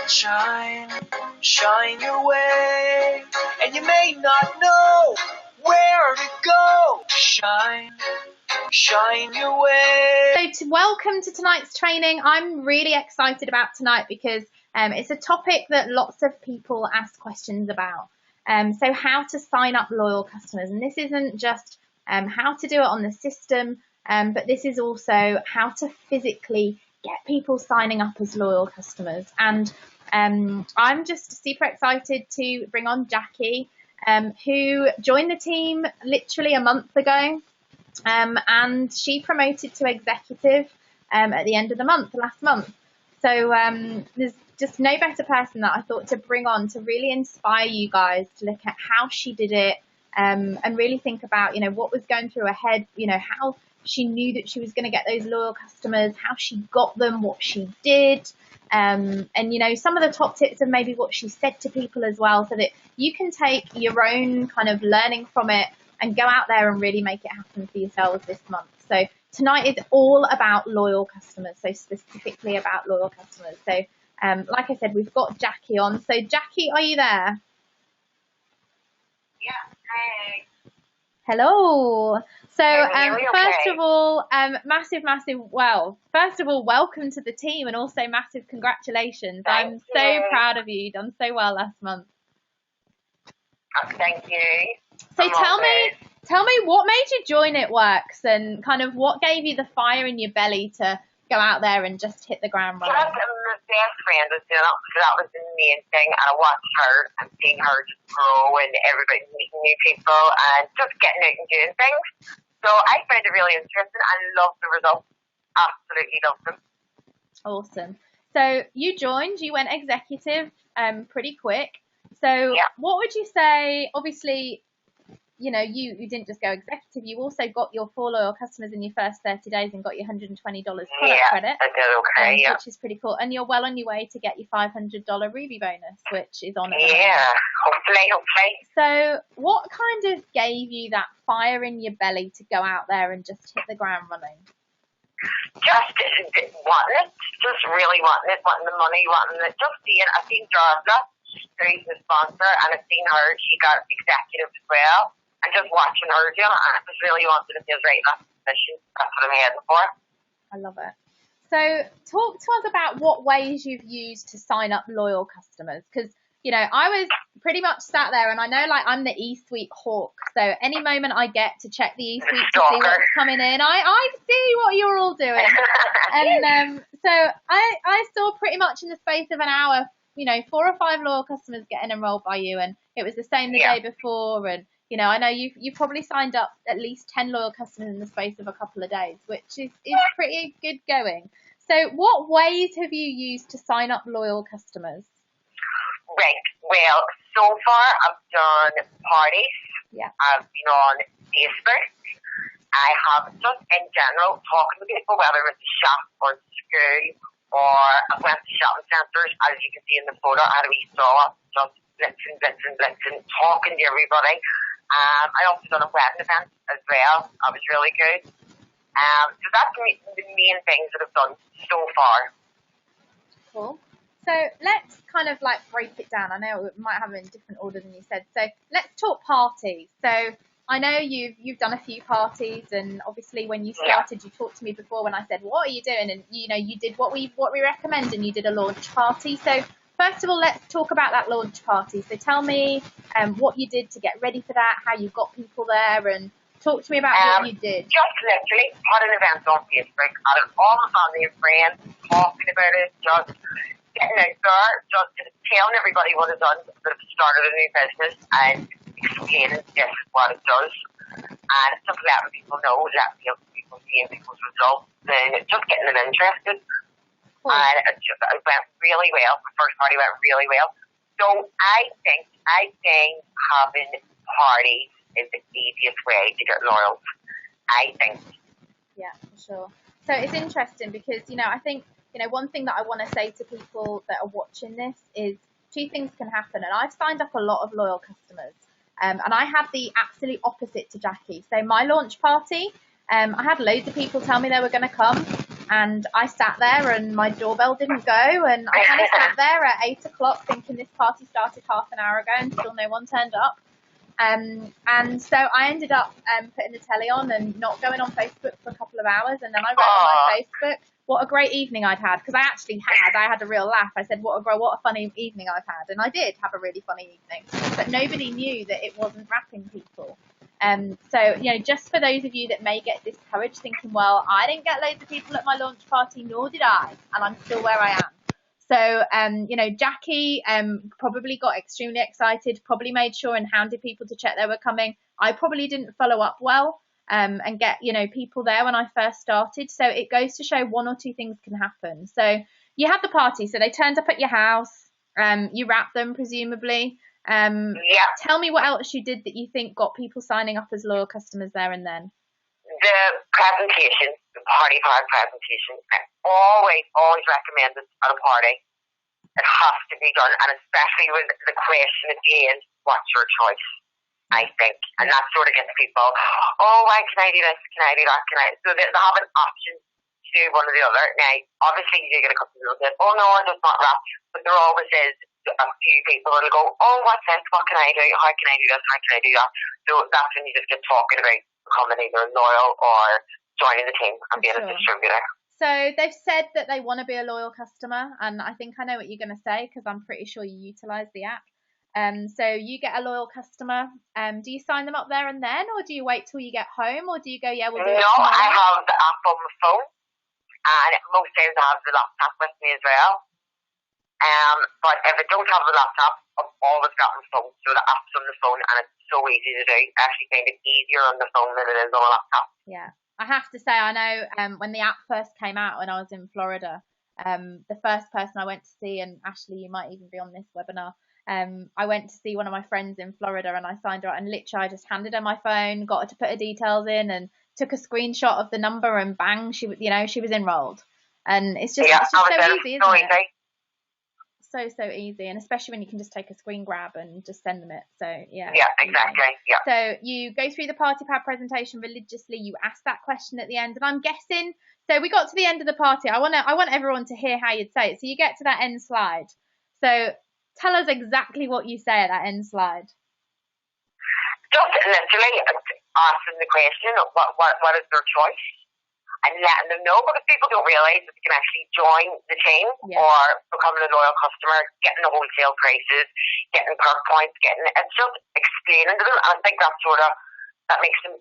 Shine, shine your way, and you may not know where to go. Shine, shine your way. So welcome to tonight's training. I'm really excited about tonight because it's a topic that lots of people ask questions about. So how to sign up loyal customers, and this isn't just how to do it on the system, but this is also how to physically get people signing up as loyal customers. And I'm just super excited to bring on Jackie, who joined the team literally a month ago, and she promoted to executive at the end of the month, last month. So there's just no better person that I thought to bring on to really inspire you guys to look at how she did it, and really think about, what was going through her head, how she knew that she was going to get those loyal customers, how she got them, what she did, and some of the top tips of maybe what she said to people as well, so that you can take your own kind of learning from it and go out there and really make it happen for yourselves this month. So tonight is all about loyal customers, so specifically about loyal customers. So like I said, we've got Jackie on. So Jackie, are you there? Yeah. Hey. Hello. So first of all, first of all, welcome to the team, and also massive congratulations. I'm so proud of you. You've done so well last month. Oh, thank you. So tell me what made you join It Works, and kind of what gave you the fire in your belly to go out there and just hit the ground running? My best friend was doing it, so that was the main thing. And I watched her and seeing her just grow, and everybody meeting new people and just getting out and doing things. So I found it really interesting. I loved the results. Absolutely loved them. Awesome. So you joined, you went executive pretty quick. So yeah. What would you say? Obviously, you didn't just go executive, you also got your 4 loyal customers in your first 30 days and got your $120 product credit. I did okay, yeah. Which is pretty cool. And you're well on your way to get your $500 Ruby bonus, which is on at the moment. Yeah, hopefully. So what kind of gave you that fire in your belly to go out there and just hit the ground running? Just wanting it, just really wanting it, wanting the money, wanting it. Just I've seen Jarva, who's the sponsor, and I've seen her, she got executive as well. And just watching her do it, I just really wanted to feel right in that position. That's what I'm heading for. I love it. So talk to us about what ways you've used to sign up loyal customers. Because, I was pretty much sat there, and I know I'm the eSuite hawk. So any moment I get to check the eSuite to see what's coming in, I see what you're all doing. And so I saw pretty much in the space of an hour, 4 or 5 loyal customers getting enrolled by you. And it was the same the day before. And I know you probably signed up at least 10 loyal customers in the space of a couple of days, which is pretty good going. So what ways have you used to sign up loyal customers? Right. Well, so far I've done parties. Yeah. I've been on Facebook. I have just in general talking to people, whether it's a shop or school, or I went to shopping centres, as you can see in the photo. I had a wee saw, just blitzing, talking to everybody. I also done a wedding event as well. That was really good. So that's the main things that I've done so far. Cool. So let's kind of break it down. I know it might have it in different order than you said. So let's talk parties. So I know you've done a few parties, and obviously when you started, you talked to me before when I said, what are you doing? And you did what we recommend, and you did a launch party. So first of all, let's talk about that launch party. So tell me what you did to get ready for that, how you got people there, and talk to me about what you did. Just literally put an event on Facebook, had all my family and friends talking about it, just getting out there, just telling everybody what it's done, that I've started a new business, and explaining this is what it does. And just letting people know, letting people see people's results, and just getting them interested. Cool. And it went really well. The first party went really well. So I think having parties is the easiest way to get loyal. I think. Yeah, for sure. So it's interesting because, I think, one thing that I want to say to people that are watching this is 2 things can happen. And I've signed up a lot of loyal customers. And I had the absolute opposite to Jackie. So my launch party, I had loads of people tell me they were going to come. And I sat there and my doorbell didn't go, and I kind of sat there at 8 o'clock thinking this party started half an hour ago and still no one turned up. And so I ended up putting the telly on and not going on Facebook for a couple of hours, and then I wrote on my Facebook what a great evening I'd had, because I had a real laugh. I said what a funny evening I've had, and I did have a really funny evening, but nobody knew that it wasn't wrapping people. So, just for those of you that may get discouraged thinking, well, I didn't get loads of people at my launch party, nor did I, and I'm still where I am. So, Jackie probably got extremely excited, probably made sure and hounded people to check they were coming. I probably didn't follow up well and get, people there when I first started. So it goes to show one or two things can happen. So you had the party. So they turned up at your house. You wrapped them, presumably. Yeah. Tell me what else you did that you think got people signing up as loyal customers there and then. The presentation, the party card presentation, I always recommend it at a party. It has to be done, and especially with the question at the end, what's your choice? I think, and that sort of gets people, oh, why can I do this? Can I do that? So they have an option to do one or the other. Now, obviously, you get a couple of people that say, oh no, it's not wrap, but there always is a few people that'll go, oh, what's this? What can I do? How can I do this? How can I do that? So that's when you just get talking about becoming either loyal or joining the team and being a distributor. So they've said that they want to be a loyal customer, and I think I know what you're going to say because I'm pretty sure you utilise the app. So you get a loyal customer. Do you sign them up there and then, or do you wait till you get home, or do you go, yeah, we'll do it tomorrow? No, I have the app on my phone, and most days I have the laptop with me as well. But if I don't have the laptop, I've always got my phone, so the app's on the phone, and it's so easy to do. I actually find it easier on the phone than it is on a laptop. Yeah. I have to say, I know when the app first came out when I was in Florida, the first person I went to see, and Ashley, you might even be on this webinar, I went to see one of my friends in Florida and I signed her out, and literally I just handed her my phone, got her to put her details in and took a screenshot of the number, and bang, she was enrolled. And it's just, so easy, isn't it? So easy, and especially when you can just take a screen grab and just send them it. So yeah, exactly. Yeah. So you go through the party pad presentation religiously. You ask that question at the end, and I'm guessing. So we got to the end of the party. I want everyone to hear how you'd say it. So you get to that end slide. So tell us exactly what you say at that end slide. Just literally asking the question, what is their choice? And letting them know, because people don't realise that they can actually join the team or becoming a loyal customer, getting the wholesale prices, getting perk points, it's just explaining to them. And I think that makes them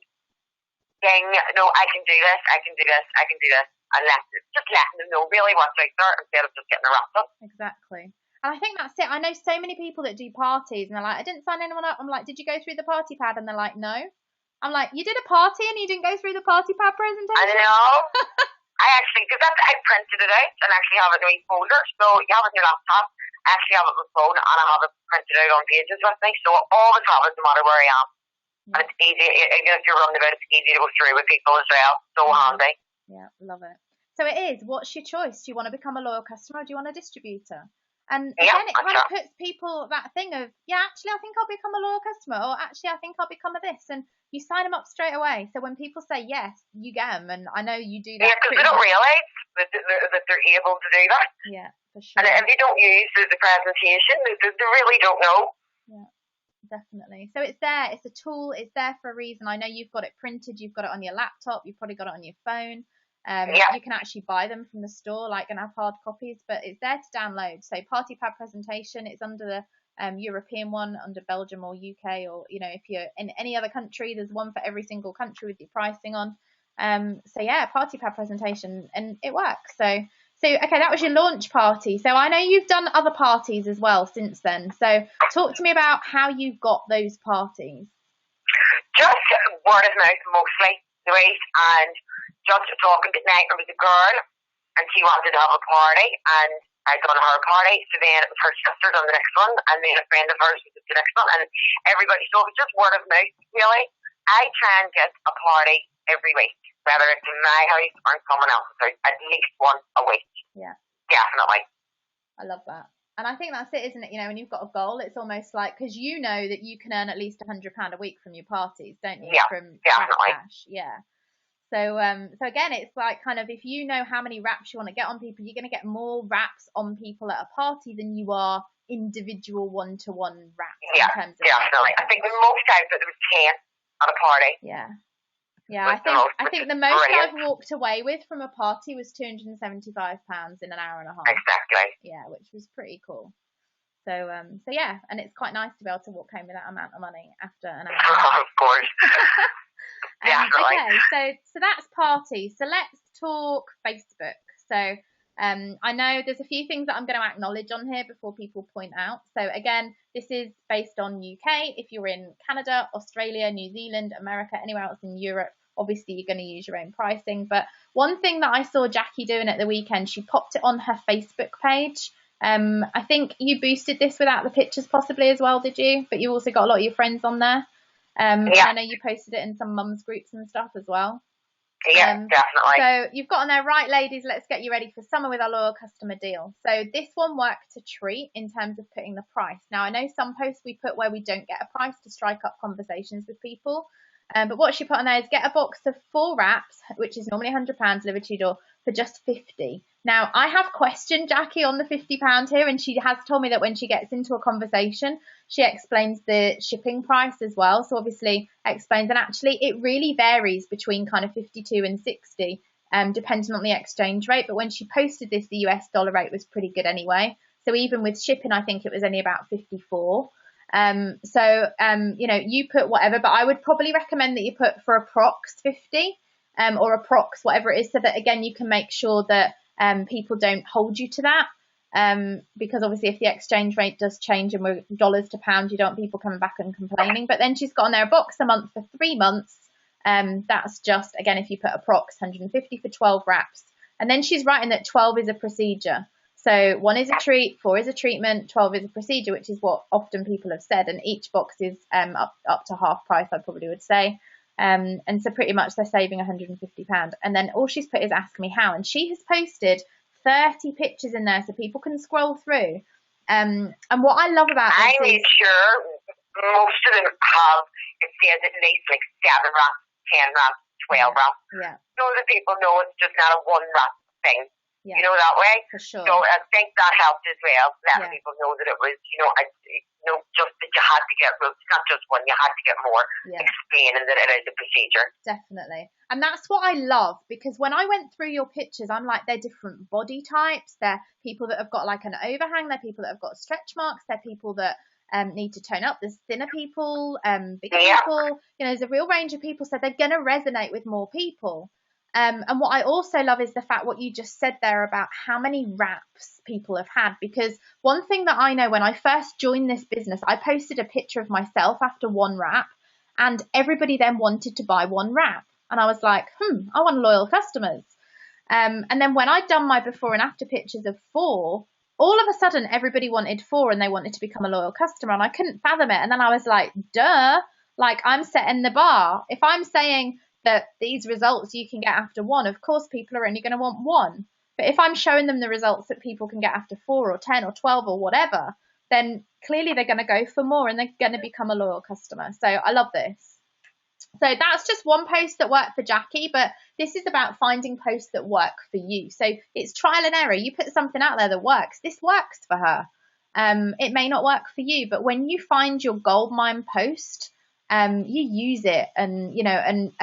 think, no, I can do this, I can do this, I can do this. And just letting them know really what's out there instead of just getting a wrapped up. Exactly. And I think that's it. I know so many people that do parties and they're like, I didn't sign anyone up. I'm like, did you go through the party pad? And they're like, no. I'm like, you did a party and you didn't go through the party pad presentation? I know. I actually, because I printed it out and actually have it in a wee folder. So you have it on your laptop. I actually have it on my phone and I have it printed out on pages with me. So I always have it no matter where I am. And it's easy. If you're running about, it's easy to go through with people as well. So handy. Yeah, love it. So it is. What's your choice? Do you want to become a loyal customer or do you want a distributor? And again, it kind of puts people that thing of, actually, I think I'll become a loyal customer, or actually, I think I'll become a this. And you sign them up straight away. So when people say yes, you get them. And I know you do that. Yeah, because they don't realise that they're able to do that. Yeah, for sure. And if you don't use the presentation, they really don't know. Yeah, definitely. So it's there. It's a tool. It's there for a reason. I know you've got it printed. You've got it on your laptop. You've probably got it on your phone. You can actually buy them from the store, and have hard copies, but it's there to download. So party pad presentation, it's under the European one, under Belgium or UK, or if you're in any other country, there's one for every single country with your pricing on. Party pad presentation, and it works. So okay, that was your launch party. So I know you've done other parties as well since then. So talk to me about how you got those parties. Just word of mouth mostly, right? And just talking to night, there was a girl, and she wanted to have a party, and I'd done her party, so then it was her sister done the next one, and then a friend of hers was the next one, and everybody, so it was just word of mouth, really. I try and get a party every week, whether it's in my house or in someone else's house, at least once a week. Yeah. Definitely. I love that. And I think that's it, isn't it? When you've got a goal, it's almost like, because you know that you can earn at least £100 a week from your parties, don't you? Yeah, from definitely. cash. Yeah. So again, it's like kind of, if you know how many wraps you want to get on people, you're going to get more wraps on people at a party than you are individual one-to-one wraps. Yeah, in terms of definitely. I think the most times that there was 10 at a party. Yeah. I think the most I've walked away with from a party was £275 in an hour and a half. Exactly. Yeah, which was pretty cool. So yeah, and it's quite nice to be able to walk home with that amount of money after an hour. Of course. Definitely. Okay, so that's party. So let's talk Facebook. So I know there's a few things that I'm going to acknowledge on here before people point out. So again, this is based on UK. If you're in Canada, Australia, New Zealand, America, anywhere else in Europe, obviously you're going to use your own pricing. But one thing that I saw Jackie doing at the weekend, she popped it on her Facebook page. I think you boosted this without the pictures possibly as well, did you? But you also got a lot of your friends on there. I know you posted it in some mums groups and stuff as well. Yeah, definitely. So you've got on there, right, ladies, let's get you ready for summer with our loyal customer deal. So this one worked a treat in terms of putting the price. Now, I know some posts we put where we don't get a price to strike up conversations with people. But what she put on there is get a box of 4 wraps, which is normally £100 delivered to your door, for just £50. Now, I have questioned Jackie on the £50 here, and she has told me that when she gets into a conversation, she explains the shipping price as well. So obviously explains, and actually it really varies between kind of 52 and 60, depending on the exchange rate. But when she posted this, the US dollar rate was pretty good anyway. So even with shipping, I think it was only about 54. You put whatever, but I would probably recommend that you put for approx 50, or approx whatever it is, so that again, you can make sure that, people don't hold you to that. Because obviously if the exchange rate does change and we're dollars to pound, you don't want people coming back and complaining. But then she's got on there a box a month for 3 months. That's just, again, if you put approx 150 for 12 wraps. And then she's writing that 12 is a procedure. So 1 is a treat, 4 is a treatment, 12 is a procedure, which is what often people have said. And each box is up to half price, I probably would say. And so pretty much they're saving £150. And then all she's put is ask me how. And she has posted 30 pictures in there so people can scroll through. And what I love about this I made sure most of them have, it says at least like 7 wraps, 10 wraps, 12 wraps. Yeah. So that people know it's just not a 1 wrap thing. Yeah. You know, that way. For sure. So I think that helped as well, letting people know that it was, just that you had to get ropes, not just 1, you had to get more, explaining that it is a procedure. Definitely. And that's what I love, because when I went through your pictures, I'm like, they're different body types. They're people that have got like an overhang. They're people that have got stretch marks. They're people that need to tone up. There's thinner people, bigger people. There's a real range of people. So they're going to resonate with more people. And what I also love is the fact what you just said there about how many wraps people have had. Because one thing that I know, when I first joined this business, I posted a picture of myself after 1 wrap, and everybody then wanted to buy 1 wrap. And I was like, I want loyal customers. And then when I'd done my before and after pictures of 4, all of a sudden everybody wanted 4 and they wanted to become a loyal customer, and I couldn't fathom it. And then I was like, duh, like I'm setting the bar. If I'm saying that these results you can get after 1, of course people are only going to want 1. But if I'm showing them the results that people can get after 4 or 10 or 12 or whatever, then clearly they're going to go for more and they're going to become a loyal customer. So I love this. So that's just one post that worked for Jackie, but this is about finding posts that work for you. So it's trial and error. You put something out there that works. This works for her. It may not work for you, but when you find your goldmine post, you use it and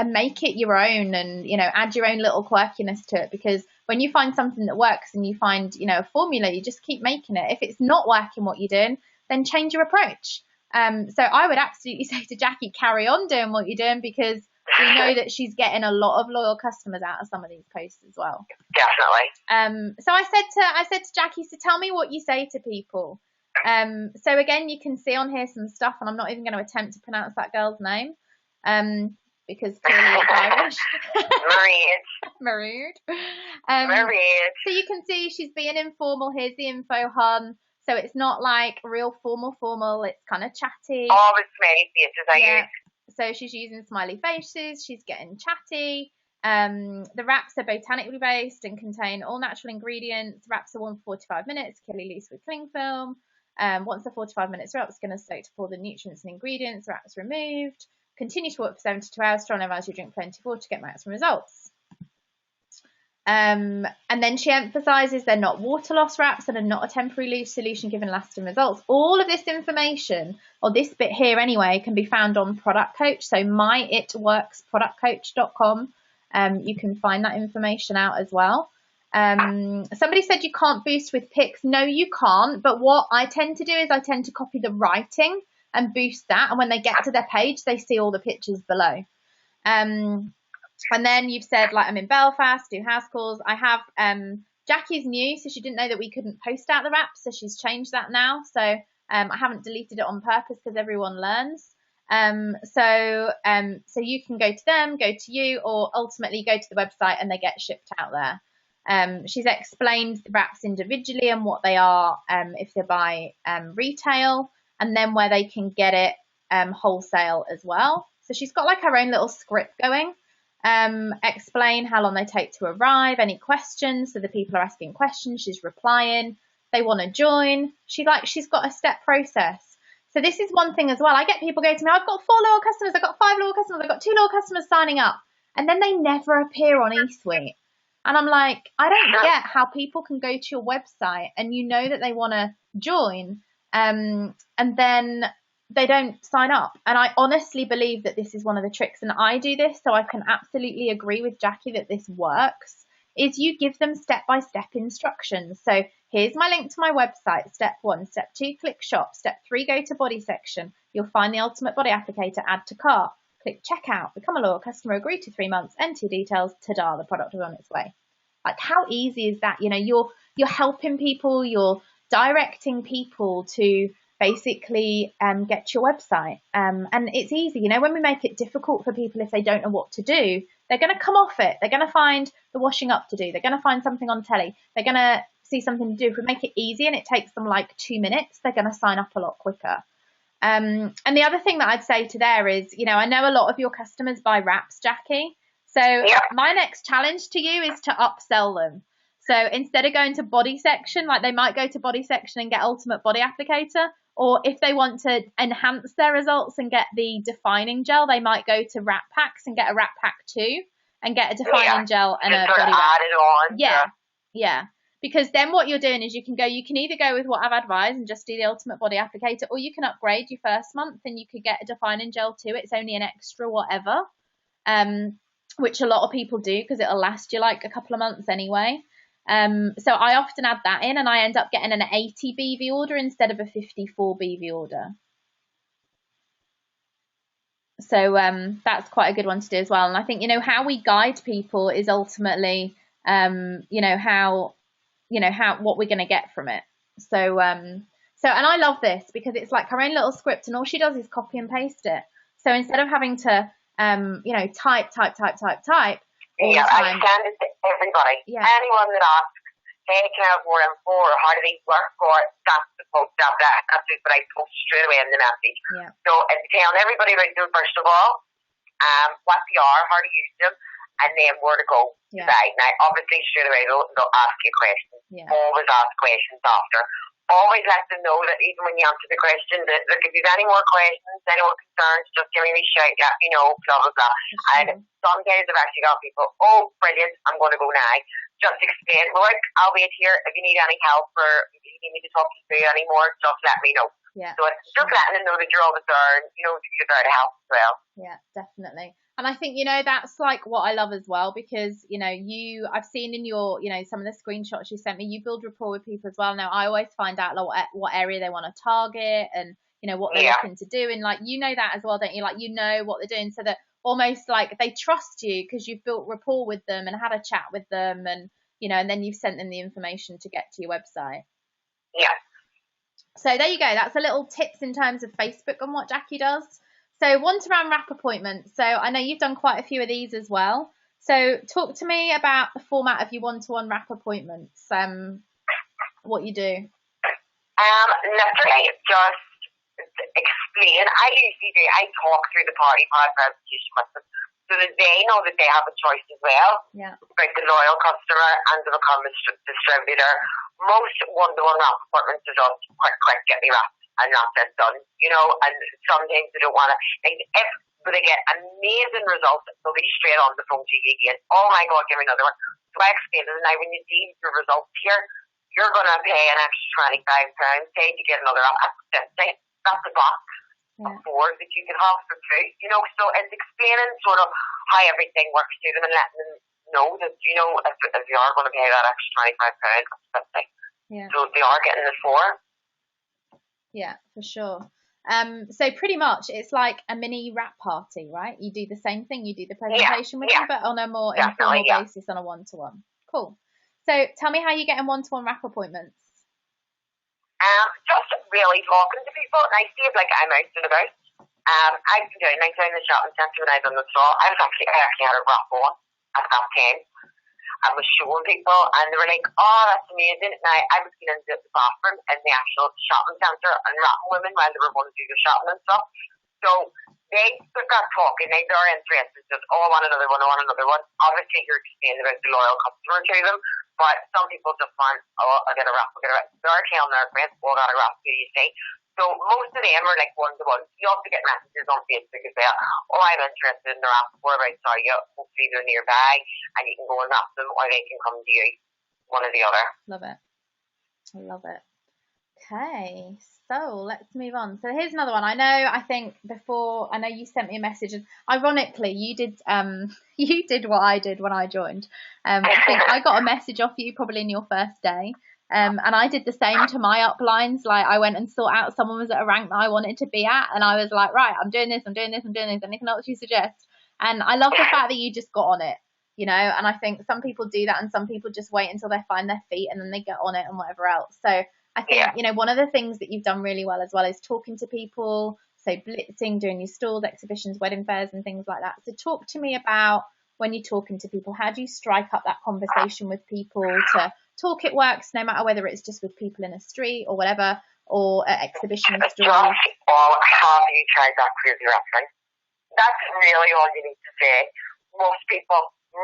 make it your own, and add your own little quirkiness to it. Because when you find something that works and you find a formula, you just keep making it. If it's not working what you're doing, then change your approach. So I would absolutely say to Jackie, carry on doing what you're doing, because we know that she's getting a lot of loyal customers out of some of these posts as well. Definitely. So I said to Jackie, so tell me what you say to people. So again, you can see on here some stuff, and I'm not even going to attempt to pronounce that girl's name, because clearly it's Irish. Marood. So you can see she's being informal. Here's the info, hun. So it's not like real formal. It's kind of chatty. All the smiley faces I use. So she's using smiley faces. She's getting chatty. The wraps are botanically based and contain all natural ingredients. Wraps are 1 for 45 minutes, clearly loose with cling film. Once the 45 minutes are up, it's going to soak to pull the nutrients and ingredients. Wraps removed. Continue to work for 72 hours. Strongly advise you drink plenty of water to get maximum results. And then she emphasises they're not water loss wraps and are not a temporary solution given lasting results. All of this information, or this bit here anyway, can be found on Product Coach. So myitworksproductcoach.com. You can find that information out as well. Somebody said you can't boost with pics. No, you can't. But what I tend to do is I tend to copy the writing and boost that. And when they get to their page, they see all the pictures below. And then you've said, like, I'm in Belfast, do house calls. I have, Jackie's new, so she didn't know that we couldn't post out the wraps, so she's changed that now. So I haven't deleted it on purpose because everyone learns. So you can go to them, go to you, or ultimately go to the website and they get shipped out there. She's explained the wraps individually and what they are if they buy retail, and then where they can get it wholesale as well. So she's got like her own little script going. Explain how long they take to arrive, any questions, so the people are asking questions, she's replying, they want to join, she's got a step process. So this is one thing as well. I get people go to me, I've got 4 loyal customers, I've got 5 loyal customers, I've got 2 loyal customers signing up, and then they never appear on eSuite. And I'm like, I don't get how people can go to your website and you know that they want to join, and then they don't sign up. And I honestly believe that this is one of the tricks, and I do this, so I can absolutely agree with Jackie that this works, is you give them step-by-step instructions. So here's my link to my website. Step 1, step 2, click shop. Step 3, go to body section. You'll find the ultimate body applicator, add to cart. Click checkout, become a loyal customer, agree to 3 months, enter your details, ta-da, the product is on its way. Like, how easy is that? You know, you're helping people, you're directing people to basically get to your website, and it's easy. You know, when we make it difficult for people, if they don't know what to do, they're going to come off it. They're going to find the washing up to do, they're going to find something on telly, they're going to see something to do. If we make it easy and it takes them like 2 minutes, they're going to sign up a lot quicker. And the other thing that I'd say to there is, you know, I know a lot of your customers buy wraps, Jackie, so my next challenge to you is to upsell them. So instead of going to body section, like they might go to body section and get ultimate body applicator, or if they want to enhance their results and get the defining gel, they might go to wrap packs and get a wrap pack 2 and get a defining gel and a body wrap. Yeah. Because then what you're doing is you can either go with what I've advised and just do the ultimate body applicator, or you can upgrade your first month and you could get a defining gel too. It's only an extra whatever, which a lot of people do because it'll last you like a couple of months anyway. So I often add that in, and I end up getting an 80 BV order instead of a 54 BV order. So that's quite a good one to do as well. And I think, you know, how we guide people is ultimately, what we're going to get from it. So and I love this because it's like her own little script, and all she does is copy and paste it. So instead of having to, type all the time. I send it to everybody. Yeah. Anyone that asks, hey, can I have more info, or how do these work, or that's the post, that's what I post straight away in the message. Yeah. So it's telling everybody about them, first of all, what they are, how to use them, and then where to go to buy. Now, obviously, straight away, they'll ask you questions. Yeah. Always ask questions after. Always let them know that even when you answer the question, that look, if you have any more questions, any more concerns, just give me a shout, let me know, blah, blah, blah. And sometimes I've actually got people, oh, brilliant, I'm going to go now. Just explain, well, look, I'll wait here. If you need any help, or if you need me to talk you through any more, just let me know. Yeah. So it's just letting them know that you're always there, and you know that you're there to help as well. Yeah, definitely. And I think, you know, that's like what I love as well, because, you know, I've seen in your, you know, some of the screenshots you sent me, you build rapport with people as well. Now, I always find out like what area they want to target and, you know, what they're looking to do. And like, you know that as well, don't you? Like, you know what they're doing, so that almost like they trust you because you've built rapport with them and had a chat with them, and, you know, and then you've sent them the information to get to your website. Yeah. So there you go. That's a little tips in terms of Facebook on what Jackie does. So one-to-one wrap appointments. So I know you've done quite a few of these as well. So talk to me about the format of your one-to-one wrap appointments, what you do. Literally just explain. I talk through the party part presentation with them so that they know that they have a choice as well. Yeah. About the loyal customer and to become a distributor. Most one-to-one wrap appointments are just quick, get me wrapped. And that's it, done, you know, and sometimes they don't want to, like, if So they get amazing results. They'll be straight on the phone to you again. Oh my God, give me another one. So I explained to them, now when you see the results here, you're going to pay an extra £25, say, to get another app. That's a box of 4 that you can have for free. You know, so it's explaining sort of how everything works to them and letting them know that, you know, if you are going to pay that extra £25, that's 50. Yeah. So they are getting the 4. Yeah, for sure. So pretty much it's like a mini wrap party, right? You do the same thing, you do the presentation with them, but on a more informal basis, on a one-to-one. Cool. So tell me how you get in one-to-one wrap appointments. Just really talking to people, and I see it like I'm out and about. I've been doing like down the shopping centre when I've done the straw. I actually had a wrap on at that time. I was showing people, and they were like, "Oh, that's amazing!" Now I was going into the bathroom in the actual shopping centre and wrapping women while they were going to do their shopping and stuff. So they got talking. They're interested. Just, oh, I want another one. I want another one. Obviously, you're explaining about the loyal customer to them. But some people just want, oh, I get a wrap, I get a wrap. They're telling their friends, oh, I got a wrap, do you see? So most of them are like one-to-one. You also get messages on Facebook as well. Oh, I'm interested in the wrap. Whereabouts are you? Hopefully they're nearby, and you can go and wrap them, or they can come to you, one or the other. Love it. I love it. Okay, so let's move on. So here's another one. I know you sent me a message, and ironically you did what I did when I joined. I think I got a message off you probably in your first day. And I did the same to my uplines. Like I went and sought out someone was at a rank that I wanted to be at, and I was like, right, I'm doing this. Anything else you suggest? And I love the fact that you just got on it, you know. And I think some people do that, and some people just wait until they find their feet and then they get on it and whatever else. So I think, you know, one of the things that you've done really well as well is talking to people, so blitzing, doing your stalls, exhibitions, wedding fairs and things like that. So talk to me about when you're talking to people, how do you strike up that conversation with people to talk it works, no matter whether it's just with people in a street or whatever, or at exhibition stalls? Just, have you tried that crazy wrestling? That's really all you need to say. Most 90% of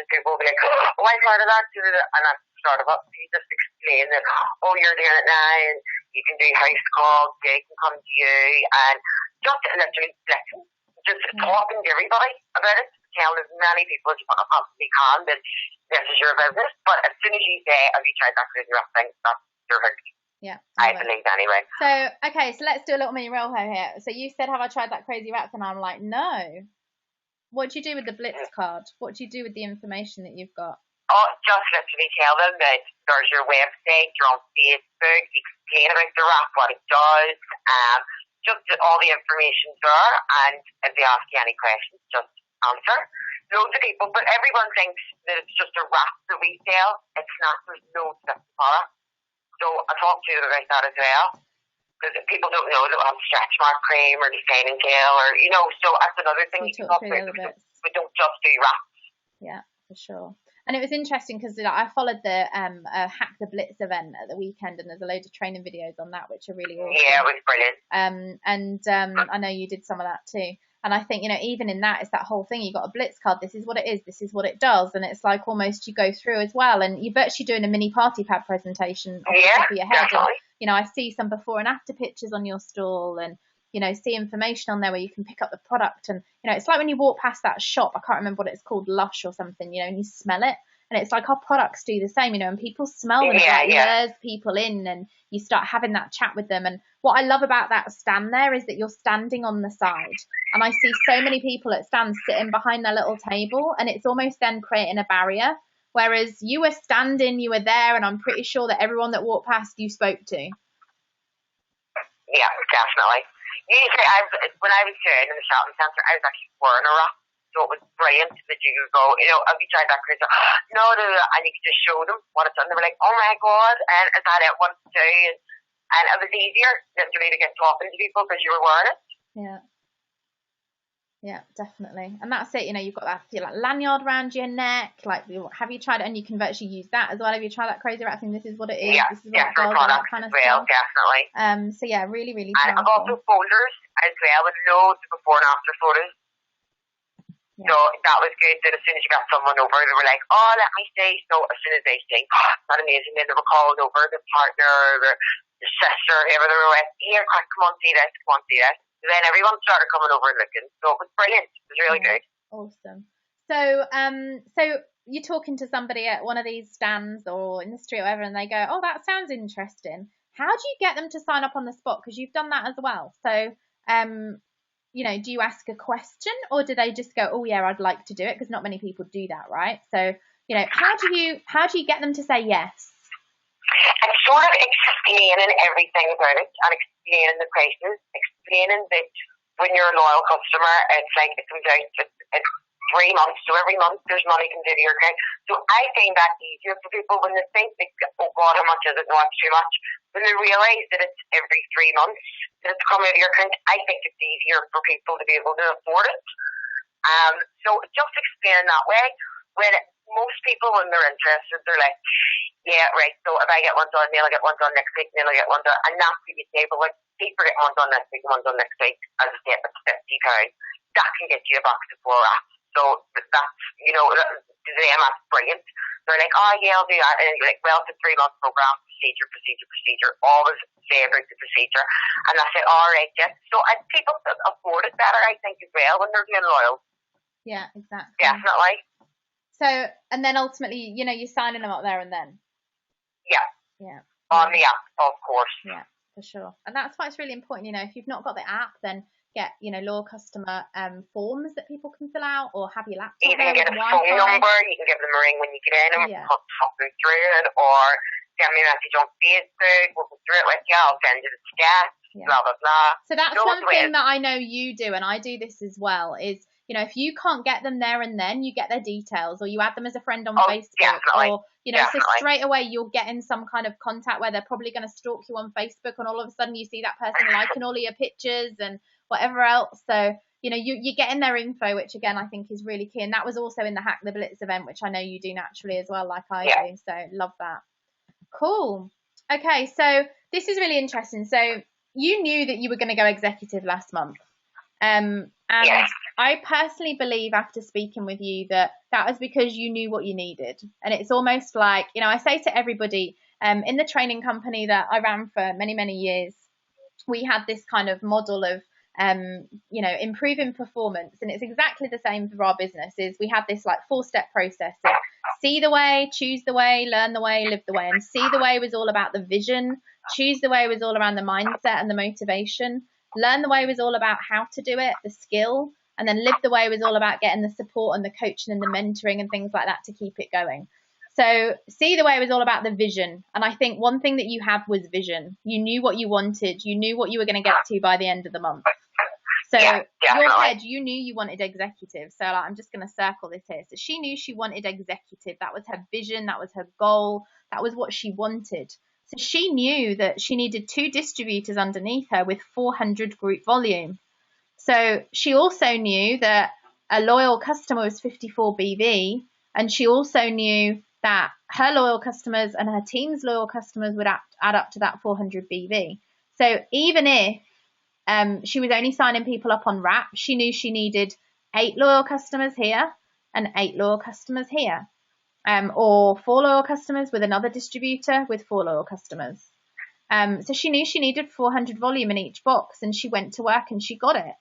people will be like, oh, I've heard of that, and that's the start of it. You just explain that, oh, you're doing it now, and you can do house calls, they can come to you, and just literally listen, just talking to everybody about it, tell as many people as you possibly can that this is your business. But as soon as you say, have you tried that crazy rough thing, that's your hook. Yeah. I believe anyway. So, okay, so let's do a little mini roll here. So you said, have I tried that crazy wrap? And I'm like, no. What do you do with the Blitz card? What do you do with the information that you've got? Oh, just literally tell them that there's your website, you're on Facebook, explain about the wrap, what it does, just all the information there, and if they ask you any questions, just answer. Loads of people, but everyone thinks that it's just a wrap that we sell. It's not. There's no steps for it. So I talked to them about that as well, because people don't know that we have stretch mark cream or designing tail, or, you know, so that's another thing you can talk about. We don't just do wraps. Yeah, for sure. And it was interesting because I followed the Hack the Blitz event at the weekend, and there's a load of training videos on that, which are really awesome. Yeah, it was brilliant. I know you did some of that too. And I think, you know, even in that, it's that whole thing. You got a Blitz card. This is what it is. This is what it does. And it's like almost you go through as well. And you're virtually doing a mini party pad presentation off the top of your head. And, you know, I see some before and after pictures on your stall, and, you know, see information on there where you can pick up the product. And, you know, it's like when you walk past that shop, I can't remember what it's called, Lush or something, you know, and you smell it. And it's like our products do the same, you know, and people smell them. It lures people in, and you start having that chat with them. And what I love about that stand there is that you're standing on the side. And I see so many people at stands sitting behind their little table, and it's almost then creating a barrier. Whereas you were standing, you were there, and I'm pretty sure that everyone that walked past you spoke to. Yeah, definitely. Usually, when I was here in the shopping centre, I was actually wearing a wrap. So it was brilliant that you could go, you know, have you tried that crazy? No, and you could just show them what it's done. They were like, oh my God, and is that it once too? And it was easier literally to get talking to people because you were wearing it. Yeah. Yeah, definitely. And that's it, you know, you've got that like lanyard around your neck. Like, have you tried it? And you can virtually use that as well. Have you tried that crazy wrap thing? This is what it is. Yeah, this is what it does, for products kind as of well, stuff. definitely. So yeah, really, really powerful. And I've also folders as well with loads of before and after photos. Yeah. So that was good that as soon as you got someone over, they were like, oh, let me see. So as soon as they see, oh, that's amazing. Then they were called over, the partner, or the sister, whoever they were with, here, quick, come on, see this, come on, see this. So then everyone started coming over and looking. So it was brilliant. It was really good. Awesome. So you're talking to somebody at one of these stands or in the street or whatever, and they go, "Oh, that sounds interesting." How do you get them to sign up on the spot? Because you've done that as well. So, do you ask a question, or do they just go, "Oh yeah, I'd like to do it"? Because not many people do that, right? So, how do you get them to say yes? It's sort of explaining everything about it and explaining the prices, explaining that when you're a loyal customer, it's like it comes out it's 3 months, so every month there's money comes into your account. So I find that easier for people when they think, oh God, how much is it? No, it's too much. When they realise that it's every 3 months that it's coming out of your account, I think it's easier for people to be able to afford it. So just explain that way. When most people, when they're interested, they're like, yeah, right, so if I get one done, then I'll get one done next week, and then I'll get one done. And that's what you say, but like, say for getting one done next week and one done next week, as I say, if it's £50, that can get you a box of 4 wraps. So that's, to them, that's brilliant. They're like, oh yeah, I'll do that. And you're like, well, it's a 3-month program, procedure. Always say about the procedure. And I say, all right, yes. So people afford it better, I think, as well, when they're being loyal. Yeah, exactly. Definitely. So, and then ultimately, you're signing them up there and then. Yeah. Yeah. On the app, of course. Yeah, for sure. And that's why it's really important, if you've not got the app, then get, loyal customer forms that people can fill out, or have your laptop. You can get a phone number, you can give them a ring when you get in, and put something through it, or send me a message on Facebook, we'll go through it with you, I'll send you the stats, blah, blah, blah. So that's one thing that I know you do, and I do this as well, is, if you can't get them there and then, you get their details, or you add them as a friend on Facebook, definitely. or, so straight away you're getting some kind of contact where they're probably going to stalk you on Facebook, and all of a sudden you see that person liking all of your pictures and whatever else. So, you're getting their info, which again, I think is really key. And that was also in the Hack the Blitz event, which I know you do naturally as well, like I do. So love that. Cool. Okay. So this is really interesting. So you knew that you were going to go executive last month. And I personally believe, after speaking with you, that was because you knew what you needed. And it's almost like, I say to everybody, in the training company that I ran for many, many years, we had this kind of model of, improving performance. And it's exactly the same for our business. Is we had this like 4-step process of see the way, choose the way, learn the way, live the way. And see the way was all about the vision. Choose the way was all around the mindset and the motivation. Learn the way was all about how to do it, the skill, and then live the way was all about getting the support and the coaching and the mentoring and things like that to keep it going. So see the way was all about the vision. And I think one thing that you had was vision. You knew what you wanted. You knew what you were going to get to by the end of the month. So your head, you knew you wanted executive. So I'm just going to circle this here. So she knew she wanted executive. That was her vision. That was her goal. That was what she wanted. So she knew that she needed 2 distributors underneath her with 400 group volume. So she also knew that a loyal customer was 54 BV, and she also knew that her loyal customers and her team's loyal customers would add up to that 400 BV. So even if she was only signing people up on wrap, she knew she needed 8 loyal customers here and 8 loyal customers here. Or 4 loyal customers with another distributor with 4 loyal customers. So she knew she needed 400 volume in each box, and she went to work and she got it.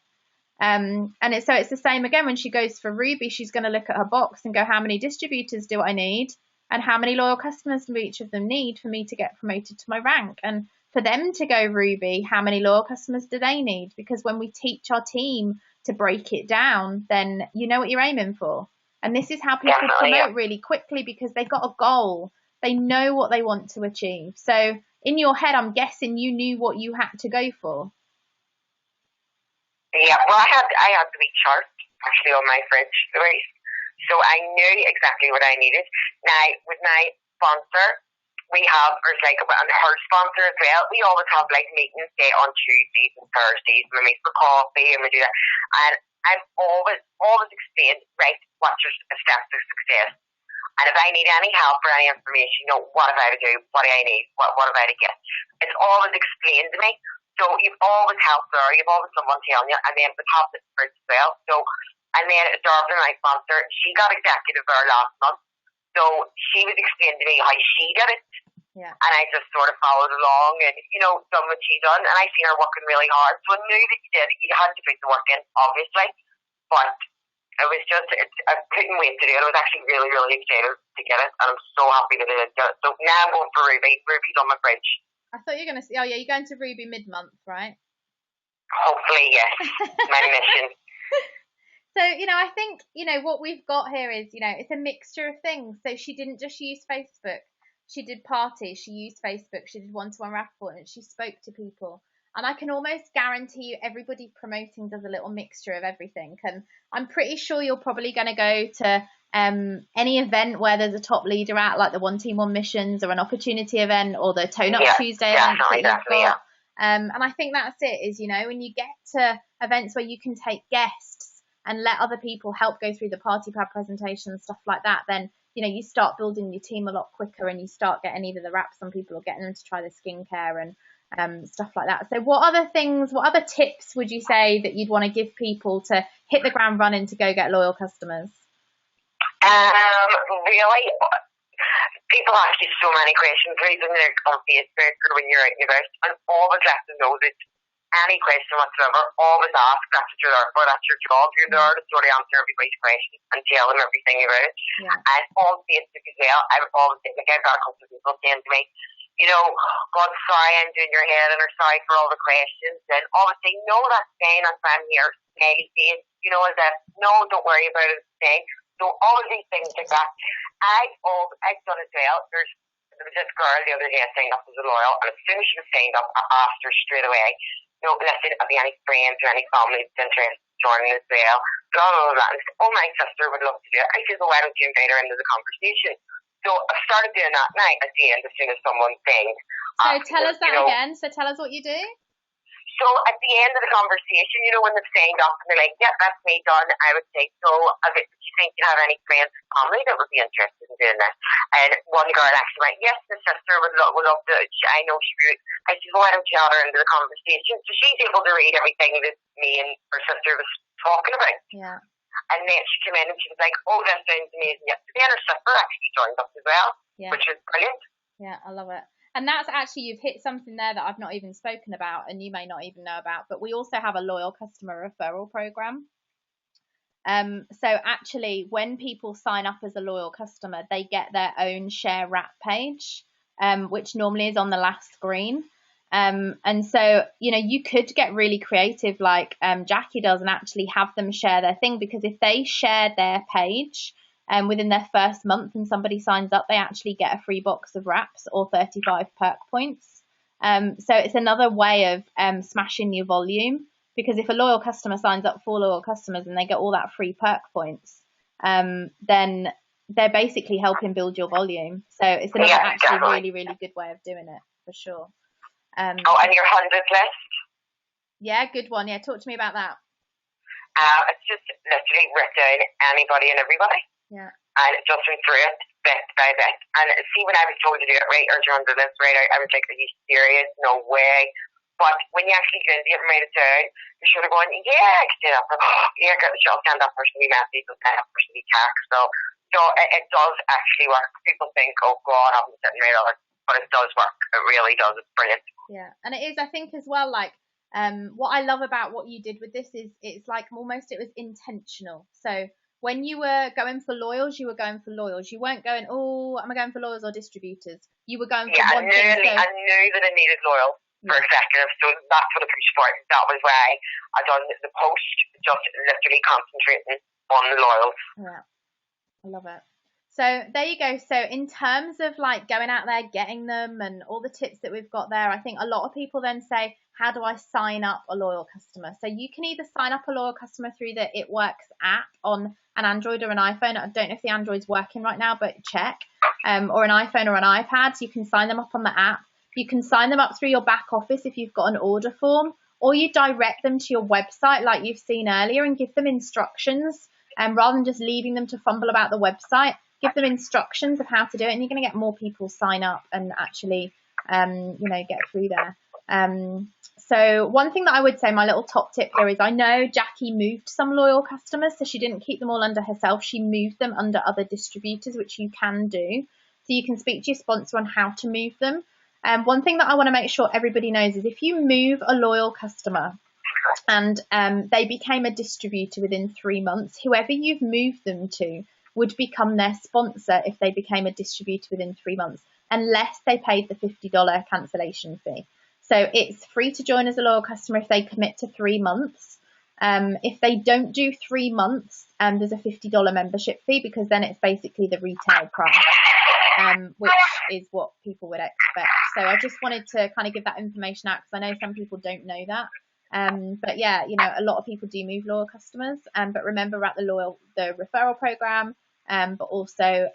And it's the same again when she goes for Ruby. She's going to look at her box and go, how many distributors do I need, and how many loyal customers do each of them need for me to get promoted to my rank? And for them to go Ruby, how many loyal customers do they need? Because when we teach our team to break it down, then you know what you're aiming for. And this is how people promote really quickly, because they've got a goal. They know what they want to achieve. So in your head, I'm guessing you knew what you had to go for. Yeah, well, I had the wee chart actually on my fridge, right? So I knew exactly what I needed. Now, with my sponsor, we have, or it's like, and her sponsor as well, we always have like meetings, say, on Tuesdays and Thursdays, and we meet for coffee and we do that. And I've always explained, right, what's your steps to success. And if I need any help or any information, what have I to do, what do I need, what have I to get. It's always explained to me. So you've always helped her, you've always someone telling you, and then the top is for as well. So, and then Darvin, my sponsor, she got executive there last month. So she was explaining to me how she did it. Yeah. And I just sort of followed along and, done what she done. And I seen her working really hard. So I knew that you had to put the work in, obviously. But it was just, I couldn't wait to do it. I was actually really, really excited to get it. And I'm so happy that I did get it. So now I'm going for Ruby. Ruby's on my fridge. I thought you were going to say, oh yeah, you're going to Ruby mid-month, right? Hopefully, yes. My mission. So, I think, what we've got here is, it's a mixture of things. So she didn't just use Facebook. She did parties. She used Facebook. She did one-to-one raffle and she spoke to people. And I can almost guarantee you everybody promoting does a little mixture of everything. And I'm pretty sure you're probably going to go to any event where there's a top leader at, like the One Team One Missions or an opportunity event or the Tone Up Tuesday event that you've got. Yeah. And I think that's it, is, when you get to events where you can take guests and let other people help go through the party pad presentation and stuff like that, then, you start building your team a lot quicker and you start getting either the wraps on people or getting them to try the skincare and stuff like that. So what other tips would you say that you'd want to give people to hit the ground running to go get loyal customers? Really, people ask you so many questions, even when they're on Facebook or when you're out and about, and always let them know that any question whatsoever, always ask. That's what you're there for. That's your job. You're there to sort of answer everybody's questions and tell them everything about it. Yeah. And on Facebook as well, I've got a couple of people saying to me, God, sorry, I'm doing your head and are sorry for all the questions. And obviously, no, that's fine. I'm here. Smiley face. Is that, no, don't worry about it. It's fine. So all of these things like that, I've done as well. There was this girl the other day signed up as a loyal, and as soon as she was signed up, I asked her straight away, listen, have you any friends or any family that's interested in joining as well? Blah, blah, blah. And I said, oh, my sister would love to do it. I said, well, why don't you invite her into the conversation? So I started doing that now at the end as soon as someone sings. So tell us that again. So tell us what you do. So at the end of the conversation, when they've signed up and they're like, yeah, that's me done, I would say, so do you think you have any friends or family that would be interested in doing this? And one girl actually went, yes, my sister would love to. I know she would. I said, well, why don't you add her into the conversation? So she's able to read everything that me and her sister was talking about. Yeah. And then she came in and she was like, oh, that sounds amazing. Yesterday, and her sister actually joined us as well, which is brilliant. Yeah, I love it. And that's actually, you've hit something there that I've not even spoken about and you may not even know about, but we also have a loyal customer referral program. So actually, when people sign up as a loyal customer, they get their own share wrap page, which normally is on the last screen. And so, you could get really creative like Jackie does and actually have them share their thing, because if they share their page within their first month and somebody signs up, they actually get a free box of wraps or 35 perk points. So it's another way of smashing your volume, because if a loyal customer signs up 4 loyal customers and they get all that free perk points, then they're basically helping build your volume. So it's another really, really good way of doing it, for sure. And your 100 list? Yeah, good one. Yeah, talk to me about that. It's just literally written down anybody and everybody. Yeah. And just went through it bit by bit. And see, when I was told to do it, right, or your 100 list, right, I was like, are you serious? No way. But when you actually get into it and write it down, you're sort of going, yeah, I can do that. Yeah, I'll stand that person be messy, so stand that person be taxed. So it does actually work. People think, oh God, I'm sitting right on it. But it does work. It really does. It's brilliant. Yeah, and it is, I think, as well, like, what I love about what you did with this is it's like almost it was intentional. So when you were going for loyals, you were going for loyals. You weren't going, oh, am I going for loyals or distributors? You were going for one thing. I knew that I needed loyals for executive, so that's what I pushed for. That was why I done the post, just literally concentrating on the loyals. Yeah, I love it. So there you go. So in terms of like going out there, getting them and all the tips that we've got there, I think a lot of people then say, how do I sign up a loyal customer? So you can either sign up a loyal customer through the It Works app on an Android or an iPhone. I don't know if the Android's working right now, but check. Or an iPhone or an iPad. So you can sign them up on the app. You can sign them up through your back office if you've got an order form, or you direct them to your website like you've seen earlier and give them instructions. Rather than just leaving them to fumble about the website, give them instructions of how to do it, and you're going to get more people sign up and actually, get through there. So one thing that I would say, my little top tip here is, I know Jackie moved some loyal customers, so she didn't keep them all under herself. She moved them under other distributors, which you can do. so you can speak to your sponsor on how to move them. One thing that I want to make sure everybody knows is if you move a loyal customer and they became a distributor within 3 months, whoever you've moved them to would become their sponsor if they became a distributor within 3 months, unless they paid the $50 cancellation fee. So it's free to join as a loyal customer if they commit to 3 months. If they don't do 3 months, there's a $50 membership fee, because then it's basically the retail price, which is what people would expect. So I just wanted to kind of give that information out, because I know some people don't know that. But yeah, you know, a lot of people do move loyal customers. But remember, we're at the referral program, but also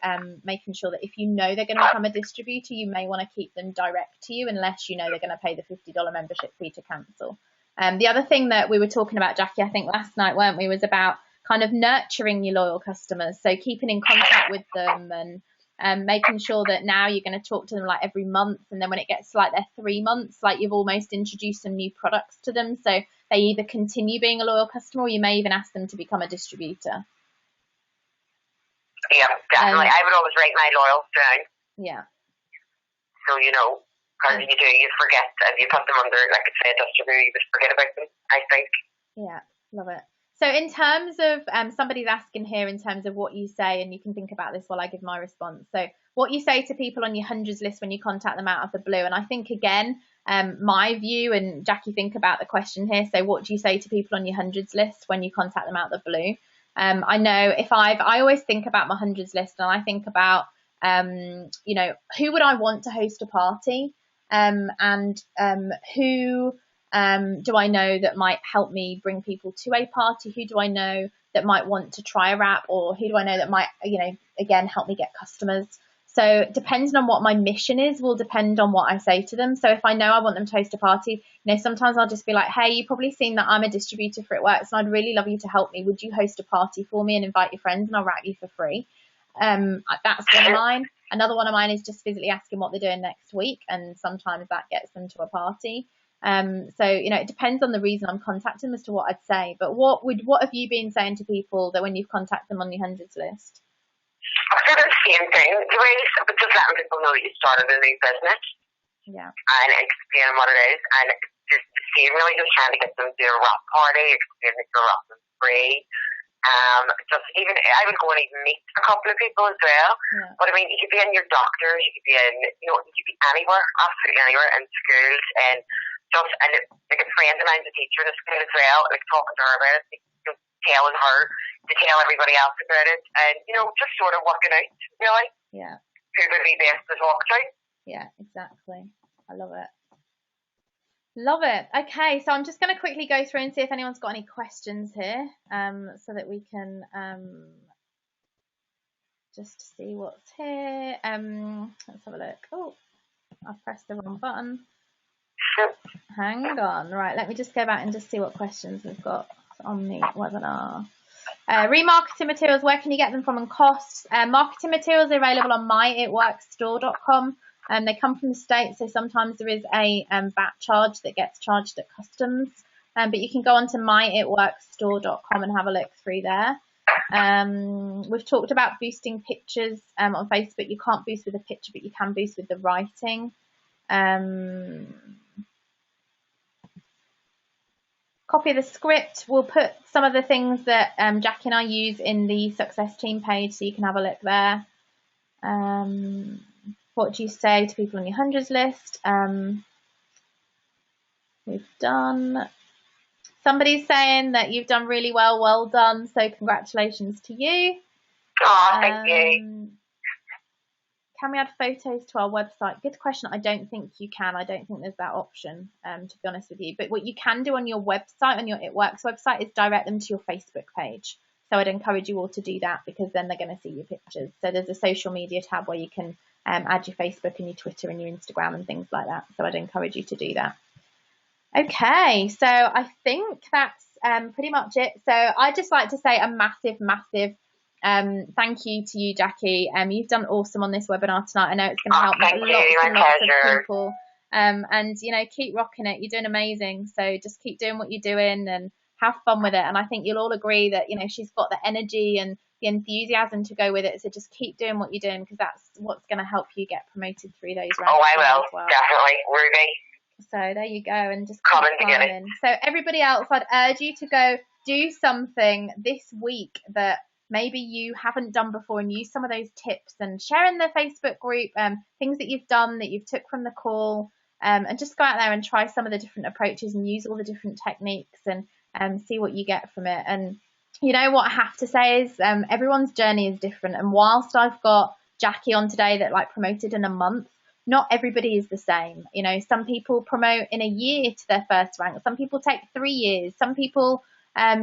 making sure that if you know they're going to become a distributor, you may want to keep them direct to you, unless you know they're going to pay the $50 membership fee to cancel. The other thing that we were talking about, Jackie, I think last night, weren't we, was about kind of nurturing your loyal customers. So keeping in contact with them and making sure that now you're going to talk to them like every month. And then when it gets like they're 3 months, like you've almost introduced some new products to them. So they either continue being a loyal customer, or you may even ask them to become a distributor. Yeah, definitely. I would always write my loyals down. Yeah. So, you know, because you forget, if you put them under, like I said, distributor, you just forget about them, I think. Yeah, love it. So in terms of, somebody's asking here in terms of what you say, and you can think about this while I give my response. So what you say to people on your hundreds list when you contact them out of the blue. And I think, again, my view, and Jackie, think about the question here. So what do you say to people on your hundreds list when you contact them out of the blue? I know I always think about my hundreds list, and I think about, you know, who would I want to host a party? And who do I know that might help me bring people to a party? Who do I know that might want to try a wrap? Or who do I know that might, you know, again, help me get customers? So depending on what my mission is will depend on what I say to them. So if I know I want them to host a party, you know, sometimes I'll just be like, hey, you've probably seen that I'm a distributor for It Works, and I'd really love you to help me. Would you host a party for me and invite your friends, and I'll wrap you for free? That's one of mine. Another one of mine is just physically asking what they're doing next week, and sometimes that gets them to a party. So, you know, it depends on the reason I'm contacting them as to what I'd say. But what have you been saying to people that when you've contacted them on your hundreds list? Sort of the same thing. But just letting people know that you started a new business. Yeah. And explaining what it is. And just the same, really, just trying to get them to do a wrap party, explaining that you're wrapping free. Just even, I would go and even meet a couple of people as well. Yeah. But I mean, you could be in your doctors, you could be in, you know, you could be anywhere, absolutely anywhere, in schools, and just, and like a friend of mine's a teacher in a school as well, like talking to her about it, just telling her to tell everybody else about it, and, you know, just sort of working out, really. Yeah. Who would be best to talk to. Yeah, exactly. I love it. Love it. Okay, so I'm just going to quickly go through and see if anyone's got any questions here, so that we can just see what's here. Let's have a look. Oh, I've pressed the wrong button. Hang on. Right, let me just go back and just see what questions we've got on the webinar. Remarketing materials, where can you get them from, and costs? Marketing materials are available on myitworksstore.com. They come from the States, so sometimes there is a VAT charge that gets charged at customs. But you can go onto myitworksstore.com and have a look through there. We've talked about boosting pictures on Facebook. You can't boost with a picture, but you can boost with the writing. Copy of the script. We'll put some of the things that Jackie and I use in the Success Team page, so you can have a look there. What do you say to people on your hundreds list? We've done. Somebody's saying that you've done really well. Well done. So congratulations to you. Oh, thank you. Can we add photos to our website? Good question. I don't think you can. I don't think there's that option, to be honest with you. But what you can do on your website, on your It Works website, is direct them to your Facebook page. So I'd encourage you all to do that, because then they're going to see your pictures. So there's a social media tab where you can add your Facebook and your Twitter and your Instagram and things like that. So I'd encourage you to do that. Okay, so I think that's pretty much it. So I'd just like to say a massive thank you to you, Jackie. You've done awesome on this webinar tonight. I know it's going to help lots of people. And, you know, keep rocking it. You're doing amazing. So just keep doing what you're doing and have fun with it. And I think you'll all agree that, you know, she's got the energy and the enthusiasm to go with it. So just keep doing what you're doing, because that's what's going to help you get promoted through those ranks. Oh, I will. As well. Definitely. Ruby. So there you go, and just Coming keep climbing. So everybody else, I'd urge you to go do something this week that maybe you haven't done before, and use some of those tips and share in the Facebook group things that you've done, that you've took from the call, and just go out there and try some of the different approaches and use all the different techniques and see what you get from it. And you know what I have to say is everyone's journey is different, and whilst I've got Jackie on today that like promoted in a month, not everybody is the same. You know, some people promote in a year to their first rank, some people take 3 years, some people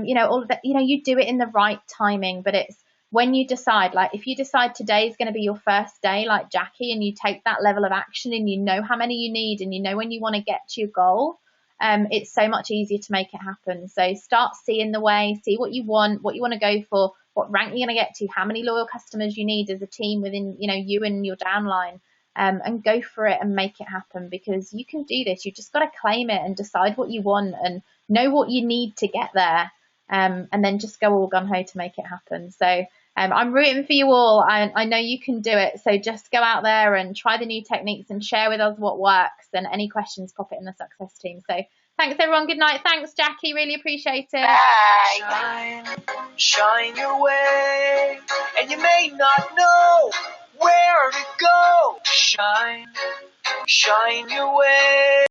you know, all of that, you know, you do it in the right timing. But it's when you decide, like if you decide today is going to be your first day like Jackie, and you take that level of action, and you know how many you need, and you know when you want to get to your goal, it's so much easier to make it happen. So start seeing the way, see what you want to go for, what rank you're going to get to, how many loyal customers you need as a team within, you know, you and your downline, and go for it and make it happen, because you can do this. You've just got to claim it and decide what you want and know what you need to get there, and then just go all gung-ho to make it happen. So I'm rooting for you all. I know you can do it. So just go out there and try the new techniques and share with us what works, and any questions, pop it in the success team. So thanks everyone. Good night. Thanks Jackie. Really appreciate it. Bye. Shine your way, and you may not know where to go. Shine your way.